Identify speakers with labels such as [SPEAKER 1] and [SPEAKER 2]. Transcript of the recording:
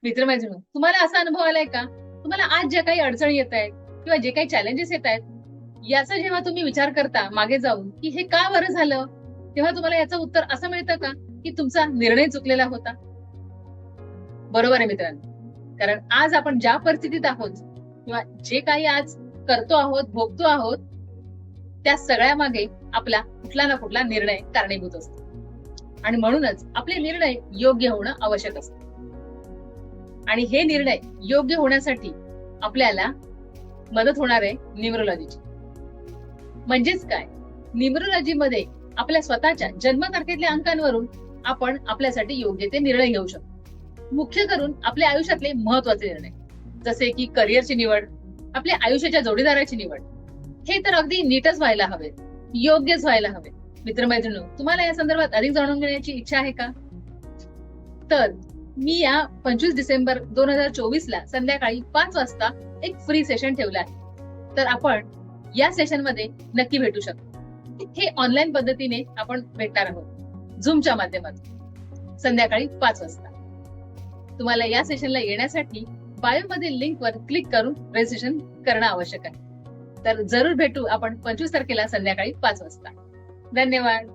[SPEAKER 1] मित्रमैत्रिणी, तुम्हाला असा अनुभव आलाय का? तुम्हाला आज ज्या काही अडचणी येत आहेत किंवा जे काही चॅलेंजेस येत आहेत, याचा जेव्हा तुम्ही विचार करता मागे जाऊन, की हे का बरं झालं? तेव्हा तुम्हाला याचं उत्तर असं मिळतं का, की तुमचा निर्णय चुकलेला होता? बरोबर आहे मित्रांनो. कारण आज आपण ज्या परिस्थितीत आहोत किंवा जे काही आज करतो आहोत, भोगतो आहोत, त्या सगळ्यामागे आपला कुठला ना कुठला निर्णय कारणीभूत असतो. आणि म्हणूनच आपले निर्णय योग्य होणं आवश्यक असतं. आणि हे निर्णय योग्य होण्यासाठी आपल्याला मदत होणार आहे न्यूमरोलॉजीची. म्हणजेच काय? न्यूमरोलॉजीमध्ये आपल्या स्वतःच्या जन्मतारखेतल्या अंकांवरून आपण आपल्यासाठी योग्य ते निर्णय घेऊ शकतो. मुख्य करून आपल्या आयुष्यातले महत्वाचे निर्णय, जसे की करिअरची निवड, आपल्या आयुष्याच्या जोडीदाराची निवड, हे तर अगदी नीटच व्हायला हवे, योग्यच व्हायला हवे. मित्रमैत्रिणींनो, तुम्हाला या संदर्भात अधिक जाणून घेण्याची इच्छा आहे का? तर मी या 25 डिसेंबर 2024 ला संध्याकाळी 5 वाजता एक फ्री सेशन ठेवलं आहे. तर आपण या सेशन मध्ये नक्की भेटू शकतो. हे ऑनलाईन पद्धतीने आपण भेटणार आहोत, झूमच्या माध्यमातून, संध्याकाळी 5 वाजता. तुम्हाला या सेशनला येण्यासाठी बायो मधील लिंकवर क्लिक करून रजिस्ट्रेशन करणं आवश्यक आहे. तर जरूर भेटू आपण 25 तारखेला संध्याकाळी 5 वाजता. धन्यवाद.